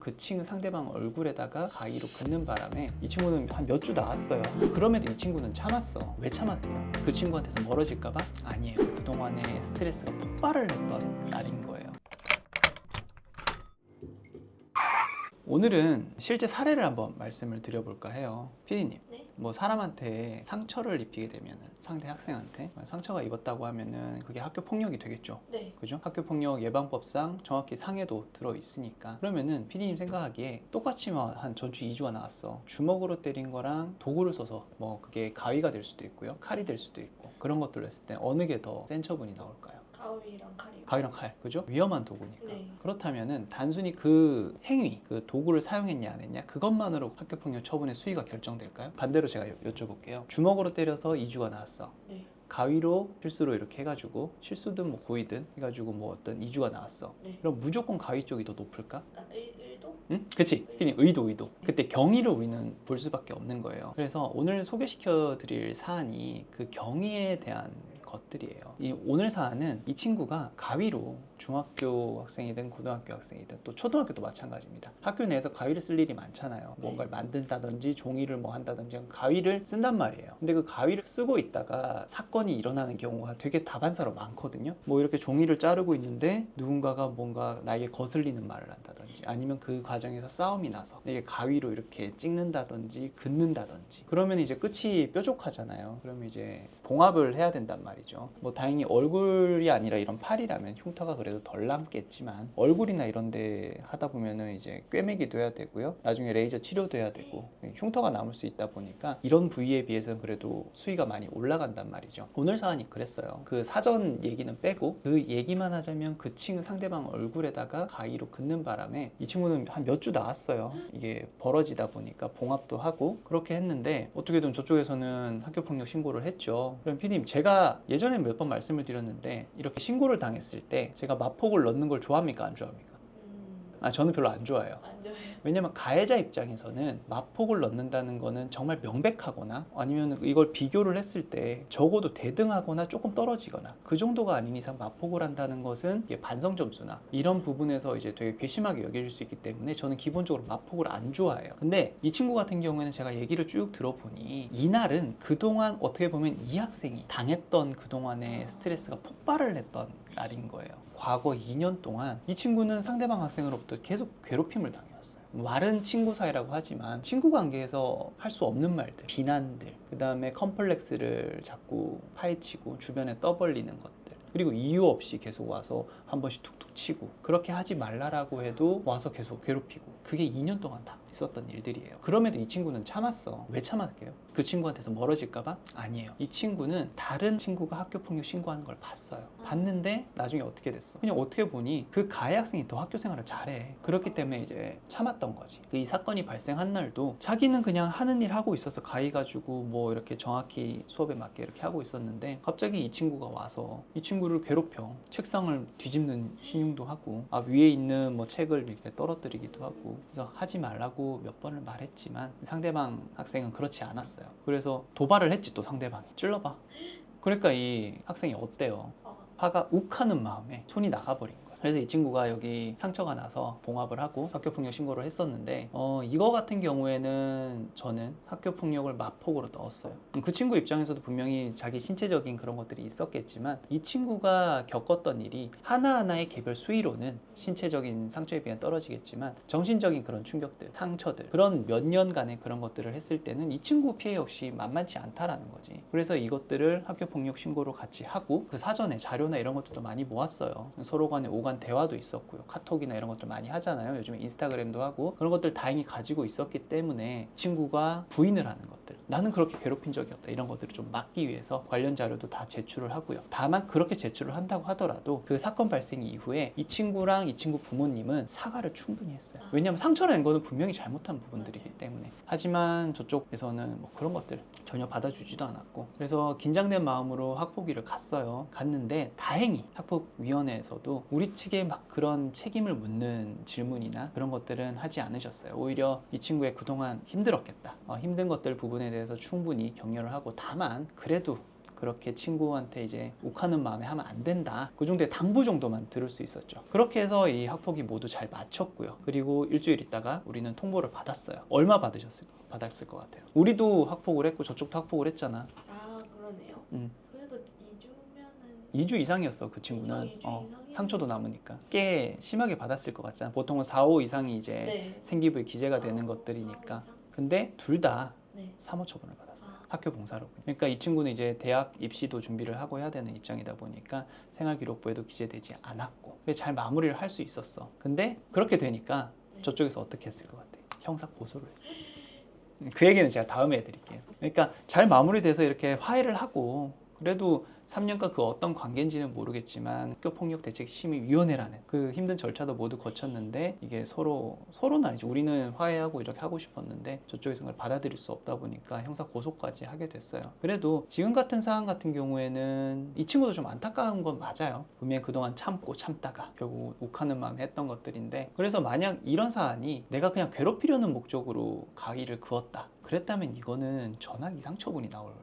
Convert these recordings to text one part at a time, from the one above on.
그 친구 상대방 얼굴에다가 가위로 긋는 바람에 이 친구는 한 몇 주 나왔어요. 그럼에도 이 친구는 참았어. 왜 참았대요? 그 친구한테서 멀어질까봐? 아니에요. 그동안에 스트레스가 폭발을 했던 날인 거예요. 오늘은 실제 사례를 한번 말씀을 드려볼까 해요. 피디님, 네? 뭐 사람한테 상처를 입히게 되면은, 상대 학생한테 상처가 입었다고 하면은 그게 학교 폭력이 되겠죠. 네. 그죠? 학교 폭력 예방법상 정확히 상해도 들어 있으니까. 그러면은 피디님 생각하기에 똑같이 한 전주 2주가 나왔어. 주먹으로 때린 거랑 도구를 써서 뭐 그게 가위가 될 수도 있고요, 칼이 될 수도 있고, 그런 것들을 했을 때 어느 게 더 센 처분이 나올까요? 가위랑 칼이요. 가위랑 칼, 그죠? 위험한 도구니까. 네. 그렇다면은 단순히 그 행위, 그 도구를 사용했냐 안 했냐, 그것만으로 학교폭력 처분의 수위가 결정될까요? 반대로 제가 여쭤볼게요. 주먹으로 때려서 2주가 나왔어. 네. 가위로 실수로 이렇게 해가지고, 실수든 뭐 고의든 해가지고 뭐 어떤 2주가 나왔어. 네. 그럼 무조건 가위 쪽이 더 높을까? 약간 의도? 응? 그치? 피디님, 의도. 그때 경위를 우리는 볼 수밖에 없는 거예요. 그래서 오늘 소개시켜 드릴 사안이 그 경위에 대한 것들이에요. 오늘 사안은 이 친구가 가위로, 중학교 학생이든 고등학교 학생이든 또 초등학교도 마찬가지입니다. 학교 내에서 가위를 쓸 일이 많잖아요. 뭔가를 만든다든지 종이를 뭐 한다든지 가위를 쓴단 말이에요. 근데 그 가위를 쓰고 있다가 사건이 일어나는 경우가 되게 다반사로 많거든요. 뭐 이렇게 종이를 자르고 있는데 누군가가 뭔가 나에게 거슬리는 말을 한다든지, 아니면 그 과정에서 싸움이 나서 이게 가위로 이렇게 찍는다든지 긋는다든지, 그러면 이제 끝이 뾰족하잖아요. 그러면 이제 봉합을 해야 된단 말이죠. 뭐 다행히 얼굴이 아니라 이런 팔이라면 흉터가 그래도 덜 남겠지만, 얼굴이나 이런 데 하다 보면은 이제 꿰매기도 해야 되고요, 나중에 레이저 치료도 해야 되고, 흉터가 남을 수 있다 보니까 이런 부위에 비해서는 그래도 수위가 많이 올라간단 말이죠. 오늘 사안이 그랬어요. 그 사전 얘기는 빼고 그 얘기만 하자면, 그 친구 상대방 얼굴에다가 가위로 긋는 바람에 이 친구는 한 몇 주 나왔어요. 이게 벌어지다 보니까 봉합도 하고 그렇게 했는데, 어떻게든 저쪽에서는 학교폭력 신고를 했죠. 그럼 피디님, 제가 예전에 몇 번 말씀을 드렸는데, 이렇게 신고를 당했을 때 제가 마폭을 넣는 걸 좋아합니까 안 좋아합니까? 저는 별로 안 좋아해요. 안 좋아요. 왜냐면 가해자 입장에서는 마폭을 넣는다는 거는 정말 명백하거나, 아니면 이걸 비교를 했을 때 적어도 대등하거나 조금 떨어지거나, 그 정도가 아닌 이상 마폭을 한다는 것은 반성 점수나 이런 부분에서 이제 되게 괘씸하게 여겨질 수 있기 때문에 저는 기본적으로 마폭을 안 좋아해요. 근데 이 친구 같은 경우에는 제가 얘기를 쭉 들어보니, 이날은 그동안 어떻게 보면 이 학생이 당했던 그동안의 스트레스가 폭발을 했던 날인 거예요. 과거 2년 동안 이 친구는 상대방 학생으로부터 계속 괴롭힘을 당해왔어요. 말은 친구 사이라고 하지만 친구 관계에서 할 수 없는 말들, 비난들, 그 다음에 컴플렉스를 자꾸 파헤치고 주변에 떠벌리는 것들, 그리고 이유 없이 계속 와서 한 번씩 툭툭 치고, 그렇게 하지 말라라고 해도 와서 계속 괴롭히고, 그게 2년 동안 다 있었던 일들이에요. 그럼에도 이 친구는 참았어. 왜 참았게요? 그 친구한테서 멀어질까봐? 아니에요. 이 친구는 다른 친구가 학교폭력 신고하는 걸 봤어요. 봤는데 나중에 어떻게 됐어? 그냥 어떻게 보니 그 가해 학생이 더 학교 생활을 잘해. 그렇기 때문에 이제 참았던 거지. 이 사건이 발생한 날도 자기는 그냥 하는 일 하고 있어서 가위 가지고 뭐 이렇게 정확히 수업에 맞게 이렇게 하고 있었는데, 갑자기 이 친구가 와서 이 친구를 괴롭혀. 책상을 뒤집는 신용도 하고, 위에 있는 뭐 책을 이렇게 떨어뜨리기도 하고. 그래서 하지 말라고 몇 번을 말했지만 상대방 학생은 그렇지 않았어요. 그래서 도발을 했지. 또 상대방이 찔러봐. 그러니까 이 학생이 어때요? 화가 욱하는 마음에 손이 나가버린 거예요. 그래서 이 친구가 여기 상처가 나서 봉합을 하고 학교폭력 신고를 했었는데, 이거 같은 경우에는 저는 학교폭력을 마폭으로 넣었어요. 그 친구 입장에서도 분명히 자기 신체적인 그런 것들이 있었겠지만, 이 친구가 겪었던 일이 하나하나의 개별 수위로는 신체적인 상처에 비해 떨어지겠지만, 정신적인 그런 충격들, 상처들, 그런 몇 년간의 그런 것들을 했을 때는 이 친구 피해 역시 만만치 않다라는 거지. 그래서 이것들을 학교폭력 신고로 같이 하고, 그 사전에 자료나 이런 것들도 많이 모았어요. 서로 간에 오간 대화도 있었고요. 카톡이나 이런 것들 많이 하잖아요. 요즘에 인스타그램도 하고. 그런 것들 다행히 가지고 있었기 때문에 친구가 부인을 하는 것들, 나는 그렇게 괴롭힌 적이 없다, 이런 것들을 좀 막기 위해서 관련 자료도 다 제출을 하고요. 다만 그렇게 제출을 한다고 하더라도 그 사건 발생 이후에 이 친구랑 이 친구 부모님은 사과를 충분히 했어요. 왜냐하면 상처를 낸 거는 분명히 잘못한 부분들이기 때문에. 하지만 저쪽에서는 뭐 그런 것들 전혀 받아주지도 않았고, 그래서 긴장된 마음으로 학폭위를 갔어요. 갔는데 다행히 학폭위원회에서도 우리 측에 막 그런 책임을 묻는 질문이나 그런 것들은 하지 않으셨어요. 오히려 이 친구의 그동안 힘들었겠다, 힘든 것들 부분에 대해서 충분히 격려를 하고, 다만 그래도 그렇게 친구한테 이제 욱하는 마음에 하면 안 된다. 그 정도의 당부 정도만 들을 수 있었죠. 그렇게 해서 이 학폭이 모두 잘 마쳤고요. 그리고 일주일 있다가 우리는 통보를 받았어요. 얼마 받았을 것 같아요? 우리도 학폭을 했고 저쪽도 학폭을 했잖아. 아, 그러네요. 그래도 2주면은 2주 이상이었어. 그 친구는 2주 이상이면 상처도 남으니까 꽤 심하게 받았을 것 같잖아. 보통은 4, 5 이상이 이제 네. 생기부에 기재가 되는 4, 5 것들이니까. 이상? 근데 둘 다 네. 3호 처분을 받았어요. 아. 학교 봉사로. 그러니까 이 친구는 이제 대학 입시도 준비를 하고 해야 되는 입장이다 보니까 생활기록부에도 기재되지 않았고 잘 마무리를 할 수 있었어. 근데 그렇게 되니까 네. 저쪽에서 어떻게 했을 것 같아? 형사 고소를 했어요. 그 얘기는 제가 다음에 해드릴게요. 그러니까 잘 마무리돼서 이렇게 화해를 하고 그래도 3년간 그 어떤 관계인지는 모르겠지만 학교폭력대책심의위원회라는 그 힘든 절차도 모두 거쳤는데 이게 서로는 아니죠. 우리는 화해하고 이렇게 하고 싶었는데 저쪽에서 그걸 받아들일 수 없다 보니까 형사 고소까지 하게 됐어요. 그래도 지금 같은 상황 같은 경우에는 이 친구도 좀 안타까운 건 맞아요. 분명히 그동안 참고 참다가 결국 욱하는 마음에 했던 것들인데 그래서 만약 이런 사안이 내가 그냥 괴롭히려는 목적으로 가위를 그었다. 그랬다면 이거는 전학 이상 처분이 나올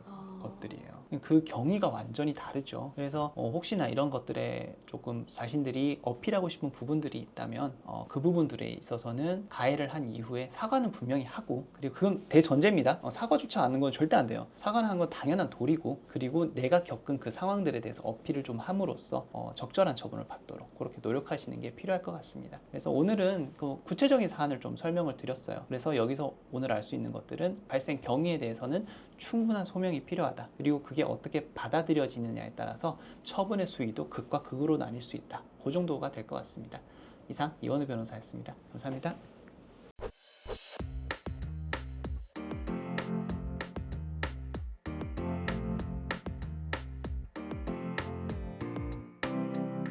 것들이에요. 그 경위가 완전히 다르죠. 그래서 혹시나 이런 것들에 조금 자신들이 어필하고 싶은 부분들이 있다면 그 부분들에 있어서는 가해를 한 이후에 사과는 분명히 하고 그리고 그건 대전제입니다. 사과조차 않는 건 절대 안 돼요. 사과는 한 건 당연한 도리고 그리고 내가 겪은 그 상황들에 대해서 어필을 좀 함으로써 적절한 처분을 받도록 그렇게 노력하시는 게 필요할 것 같습니다. 그래서 오늘은 그 구체적인 사안을 좀 설명을 드렸어요. 그래서 여기서 오늘 알 수 있는 것들은 발생 경위에 대해서는 충분한 소명이 필요하다. 그리고 그게 어떻게 받아들여지느냐에 따라서 처분의 수위도 극과 극으로 나뉠 수 있다. 그 정도가 될 것 같습니다. 이상 이원우 변호사였습니다. 감사합니다.